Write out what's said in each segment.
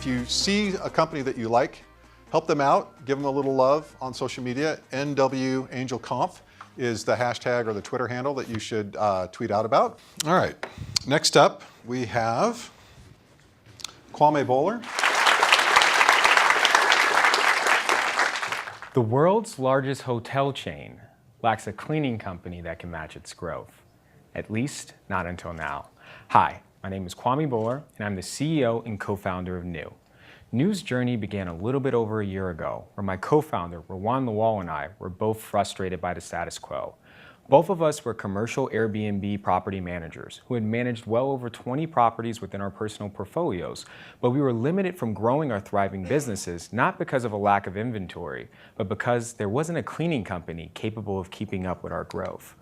if you see a company that you like, help them out, give them a little love on social media. NWAngelConf is the hashtag or the Twitter handle that you should tweet out about. All right, next up we have Kwame Bowler. The world's largest hotel chain lacks a cleaning company that can match its growth. At least, not until now. Hi, my name is Kwame Bowler, and I'm the CEO and co-founder of New. New's journey began a little bit over a year ago, where my co-founder, Rawan Lawal, and I were both frustrated by the status quo. Both of us were commercial Airbnb property managers who had managed well over 20 properties within our personal portfolios, but we were limited from growing our thriving businesses not because of a lack of inventory, but because there wasn't a cleaning company capable of keeping up with our growth.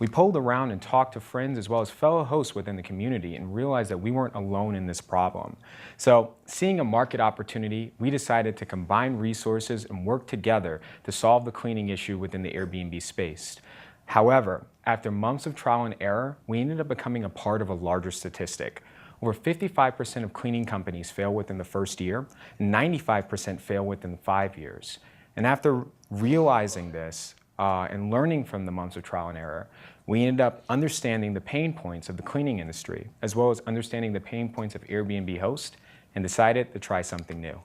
We polled around and talked to friends as well as fellow hosts within the community and realized that we weren't alone in this problem. So, seeing a market opportunity, we decided to combine resources and work together to solve the cleaning issue within the Airbnb space. However, after months of trial and error, we ended up becoming a part of a larger statistic. Over 55% of cleaning companies fail within the first year, and 95% fail within 5 years. And after realizing this, and learning from the months of trial and error, we ended up understanding the pain points of the cleaning industry, as well as understanding the pain points of Airbnb hosts, and decided to try something new.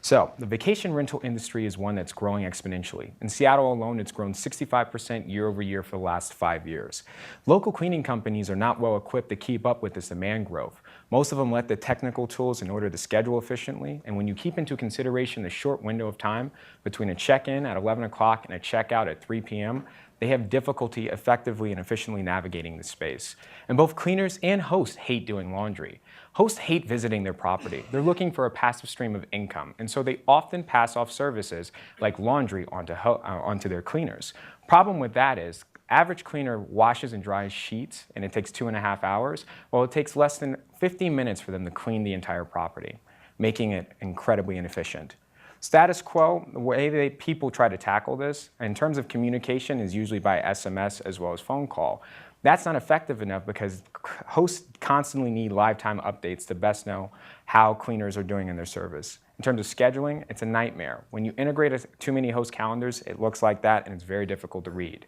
So, the vacation rental industry is one that's growing exponentially. In Seattle alone, it's grown 65% year over year for the last 5 years. Local cleaning companies are not well equipped to keep up with this demand growth. Most of them lack the technical tools in order to schedule efficiently, and when you keep into consideration the short window of time between a check-in at 11 o'clock and a check-out at 3 p.m., they have difficulty effectively and efficiently navigating the space. And both cleaners and hosts hate doing laundry. Hosts hate visiting their property. They're looking for a passive stream of income, and so they often pass off services like laundry onto their cleaners. Problem with that is, average cleaner washes and dries sheets, and it takes 2.5 hours, while it takes less than 15 minutes for them to clean the entire property, making it incredibly inefficient. Status quo, the way that people try to tackle this, in terms of communication, is usually by SMS as well as phone call. That's not effective enough because hosts constantly need live-time updates to best know how cleaners are doing in their service. In terms of scheduling, it's a nightmare. When you integrate too many host calendars, it looks like that, and it's very difficult to read.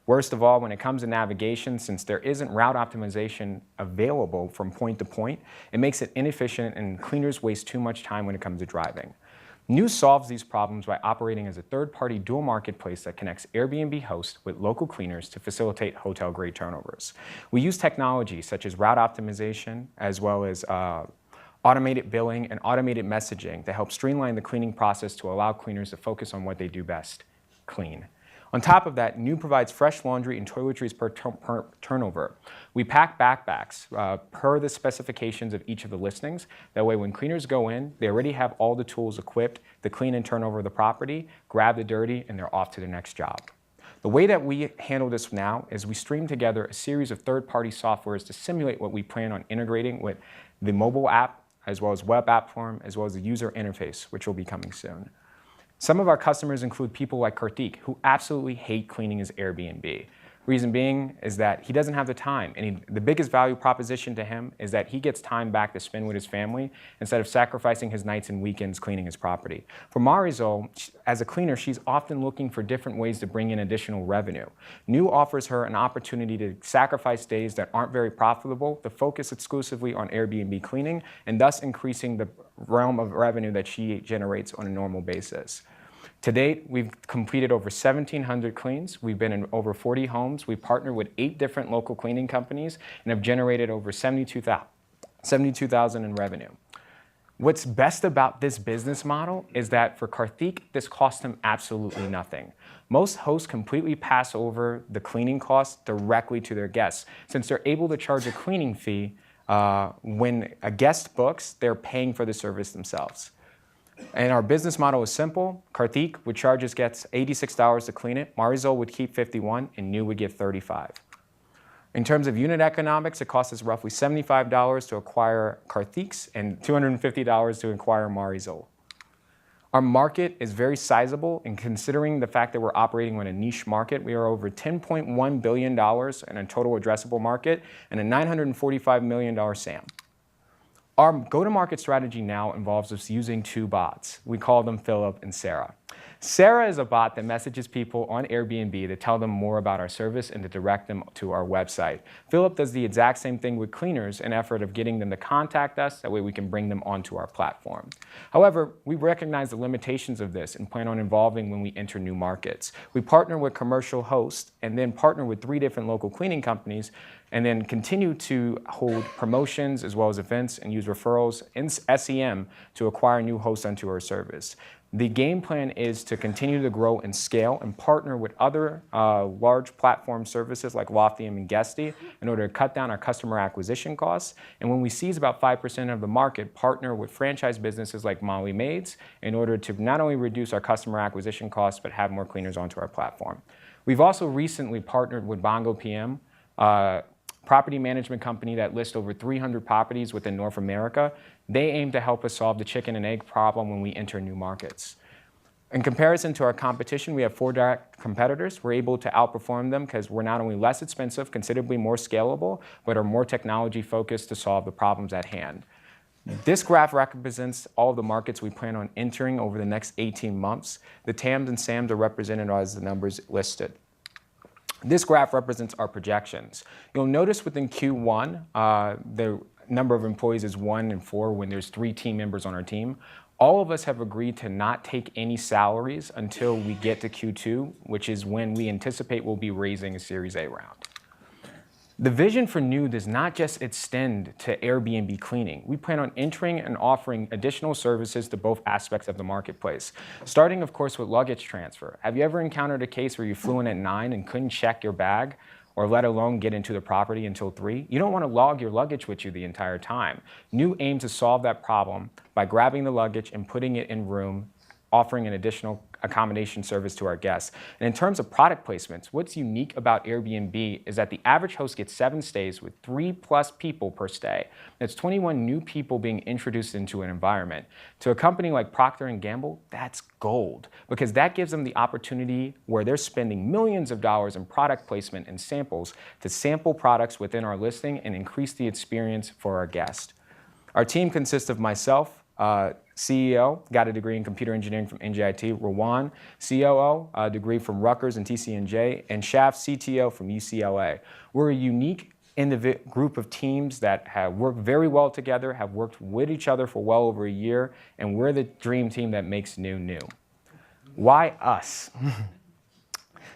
Worst of all, when it comes to navigation, since there isn't route optimization available from point to point, it makes it inefficient, and cleaners waste too much time when it comes to driving. New solves these problems by operating as a third-party dual marketplace that connects Airbnb hosts with local cleaners to facilitate hotel-grade turnovers. We use technology such as route optimization, as well as automated billing and automated messaging to help streamline the cleaning process to allow cleaners to focus on what they do best: clean. On top of that, New provides fresh laundry and toiletries per turnover. We pack backpacks per the specifications of each of the listings. That way, when cleaners go in, they already have all the tools equipped to clean and turn over the property, grab the dirty, and they're off to the next job. The way that we handle this now is we stream together a series of third-party softwares to simulate what we plan on integrating with the mobile app, as well as web app form, as well as the user interface, which will be coming soon. Some of our customers include people like Karthik, who absolutely hate cleaning his Airbnb. Reason being is that he doesn't have the time, and the biggest value proposition to him is that he gets time back to spend with his family instead of sacrificing his nights and weekends cleaning his property. For Marisol, as a cleaner, she's often looking for different ways to bring in additional revenue. New offers her an opportunity to sacrifice days that aren't very profitable to focus exclusively on Airbnb cleaning, and thus increasing the realm of revenue that she generates on a normal basis. To date, we've completed over 1,700 cleans. We've been in over 40 homes. We've partnered with 8 different local cleaning companies and have generated over $72,000 in revenue. What's best about this business model is that for Karthik, this cost him absolutely nothing. Most hosts completely pass over the cleaning costs directly to their guests. Since they're able to charge a cleaning fee, when a guest books, they're paying for the service themselves. And our business model is simple. Karthik would charge his guests $86 to clean it. Marisol would keep $51, and New would give $35. In terms of unit economics, it costs us roughly $75 to acquire Karthik's and $250 to acquire Marisol. Our market is very sizable, and considering the fact that we're operating in a niche market, we are over $10.1 billion in a total addressable market and a $945 million SAM. Our go-to-market strategy now involves us using 2 bots. We call them Philip and Sarah. Sarah is a bot that messages people on Airbnb to tell them more about our service and to direct them to our website. Philip does the exact same thing with cleaners, an effort of getting them to contact us. That way we can bring them onto our platform. However, we recognize the limitations of this and plan on evolving when we enter new markets. We partner with commercial hosts and then partner with 3 different local cleaning companies and then continue to hold promotions as well as events and use referrals in SEM to acquire new hosts onto our service. The game plan is to continue to grow and scale and partner with other large platform services like Lothium and Guesty in order to cut down our customer acquisition costs. And when we seize about 5% of the market, partner with franchise businesses like Molly Maids in order to not only reduce our customer acquisition costs, but have more cleaners onto our platform. We've also recently partnered with Bongo PM, property management company that lists over 300 properties within North America. They aim to help us solve the chicken and egg problem when we enter new markets. In comparison to our competition, we have 4 direct competitors. We're able to outperform them because we're not only less expensive, considerably more scalable, but are more technology focused to solve the problems at hand. This graph represents all of the markets we plan on entering over the next 18 months. The TAMs and SAMs are represented as the numbers listed. This graph represents our projections. You'll notice within Q1, the number of employees is 1 and 4 when there's 3 team members on our team. All of us have agreed to not take any salaries until we get to Q2, which is when we anticipate we'll be raising a Series A round. The vision for New does not just extend to Airbnb cleaning. We plan on entering and offering additional services to both aspects of the marketplace, starting, of course, with luggage transfer. Have you ever encountered a case where you flew in at 9 and couldn't check your bag, or let alone get into the property until 3? You don't want to log your luggage with you the entire time. New aims to solve that problem by grabbing the luggage and putting it in room, offering an additional accommodation service to our guests. And in terms of product placements, what's unique about Airbnb is that the average host gets 7 stays with 3+ people per stay. That's 21 new people being introduced into an environment. To a company like Procter & Gamble, that's gold, because that gives them the opportunity where they're spending millions of dollars in product placement and samples to sample products within our listing and increase the experience for our guests. Our team consists of myself, CEO, got a degree in computer engineering from NJIT, Rowan, COO, a degree from Rutgers and TCNJ, and Shaft, CTO from UCLA. We're a unique group of teams that have worked very well together, have worked with each other for well over a year, and we're the dream team that makes New new. Why us?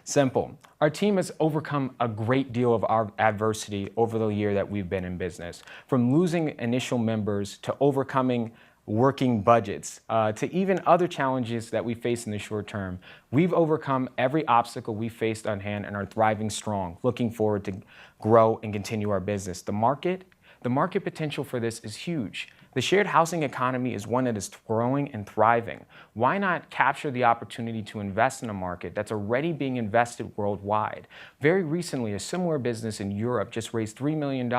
Simple. Our team has overcome a great deal of our adversity over the year that we've been in business, from losing initial members to overcoming working budgets, to even other challenges that we face in the short term. We've overcome every obstacle we faced on hand and are thriving strong, looking forward to grow and continue our business. The market potential for this is huge. The shared housing economy is one that is growing and thriving. Why not capture the opportunity to invest in a market that's already being invested worldwide? Very recently, a similar business in Europe just raised $3 million.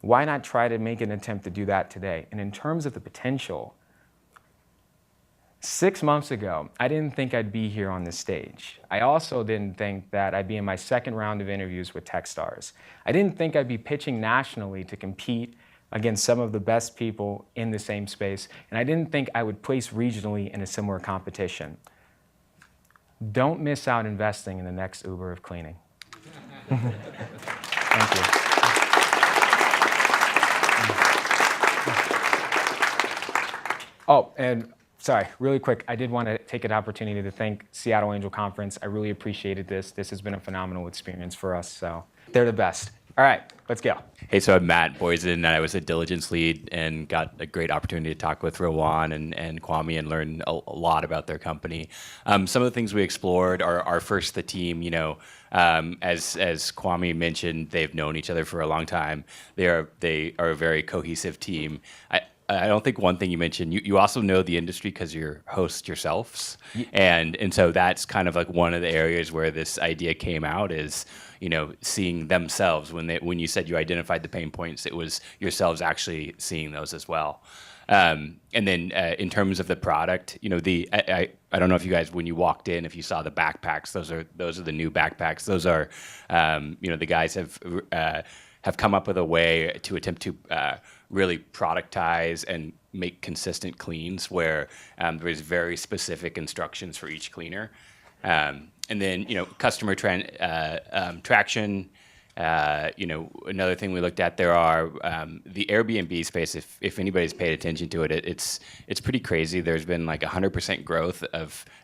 Why not try to make an attempt to do that today? And in terms of the potential, 6 months ago, I didn't think I'd be here on this stage. I also didn't think that I'd be in my 2nd round of interviews with Techstars. I didn't think I'd be pitching nationally to compete against some of the best people in the same space, and I didn't think I would place regionally in a similar competition. Don't miss out investing in the next Uber of cleaning. Thank you. Oh, and sorry, really quick, I did want to take an opportunity to thank Seattle Angel Conference. I really appreciated this. This has been a phenomenal experience for us, so they're the best. All right, let's go. Hey, so I'm Matt Boysen, and I was a diligence lead and got a great opportunity to talk with Rowan and Kwame and learn a lot about their company. Some of the things we explored are first the team. You know, as Kwame mentioned, they've known each other for a long time. They are a very cohesive team. I don't think one thing you mentioned, you also know the industry because you're hosts yourselves. Yeah. And so that's kind of like one of the areas where this idea came out is, you know, seeing themselves. When you said you identified the pain points, it was yourselves actually seeing those as well. And then in terms of the product, you know, I don't know if you guys, when you walked in, if you saw the backpacks, those are the new backpacks. Those are, you know, the guys have come up with a way to attempt to really productize and make consistent cleans where there is very specific instructions for each cleaner. And then, customer traction. Another thing we looked at, there are the Airbnb space. If anybody's paid attention to it, it's pretty crazy. There's been like 100% growth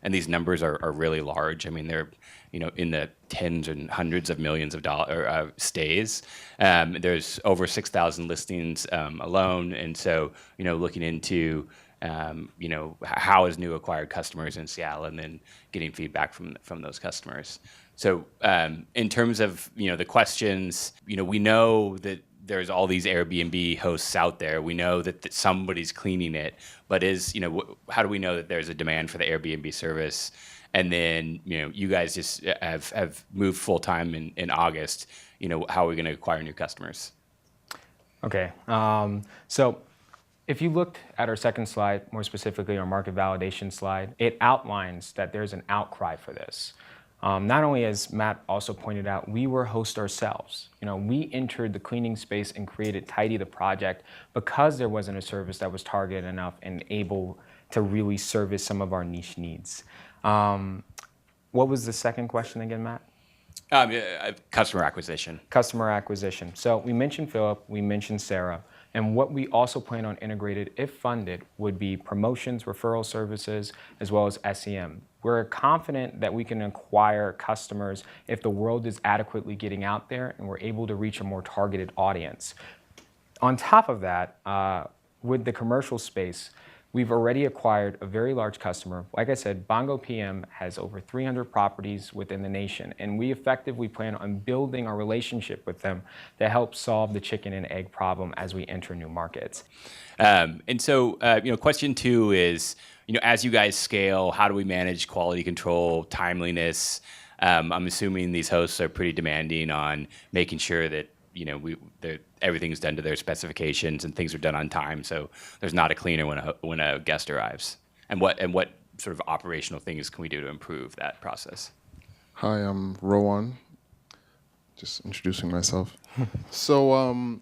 and these numbers are really large. I mean, they're in the tens and hundreds of millions of stays. There's over 6,000 listings alone, and so looking into how is new acquired customers in Seattle, and then getting feedback from those customers. So in terms of the questions, we know that there's all these Airbnb hosts out there. We know that somebody's cleaning it, but how do we know that there's a demand for the Airbnb service? And then you guys just have moved full time in August. How are we going to acquire new customers? Okay, so if you looked at our second slide, more specifically our market validation slide, it outlines that there's an outcry for this. Not only, as Matt also pointed out, we were host ourselves. We entered the cleaning space and created Tidy the project because there wasn't a service that was targeted enough and able to really service some of our niche needs. What was the second question again, Matt? Customer acquisition. Customer acquisition. So we mentioned Philip, we mentioned Sarah, and what we also plan on integrated, if funded, would be promotions, referral services, as well as SEM. We're confident that we can acquire customers if the world is adequately getting out there and we're able to reach a more targeted audience. On top of that, with the commercial space, we've already acquired a very large customer. Like I said, Bongo PM has over 300 properties within the nation, and we effectively plan on building a relationship with them to help solve the chicken and egg problem as we enter new markets. And so, question 2 is, as you guys scale, how do we manage quality control, timeliness? I'm assuming these hosts are pretty demanding on making sure that everything's done to their specifications and things are done on time, so there's not a cleaner when a guest arrives. And what sort of operational things can we do to improve that process? Hi, I'm Rowan. Just introducing myself. So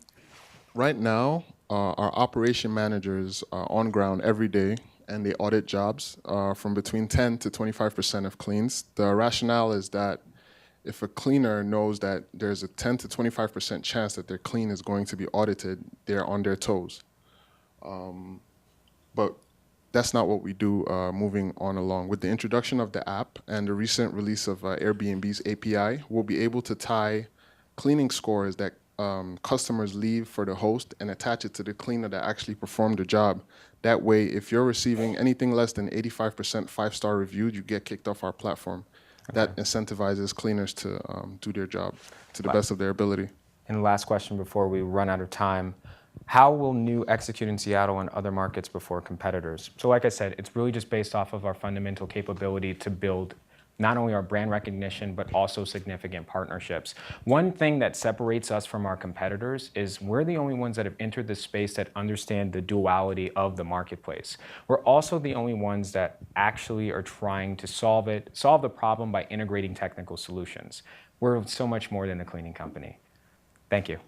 right now, our operation managers are on ground every day, and they audit jobs from between 10 to 25% of cleans. The rationale is that if a cleaner knows that there's a 10 to 25% chance that their clean is going to be audited, they're on their toes. But that's not what we do moving on along. With the introduction of the app and the recent release of Airbnb's API, we'll be able to tie cleaning scores that customers leave for the host and attach it to the cleaner that actually performed the job. That way, if you're receiving anything less than 85% 5-star reviewed, you get kicked off our platform. Okay. That incentivizes cleaners to do their job to the best of their ability. And last question before we run out of time. How will New execute in Seattle and other markets before competitors? So like I said, it's really just based off of our fundamental capability to build not only our brand recognition, but also significant partnerships. One thing that separates us from our competitors is we're the only ones that have entered this space that understand the duality of the marketplace. We're also the only ones that actually are trying to solve the problem by integrating technical solutions. We're so much more than a cleaning company. Thank you.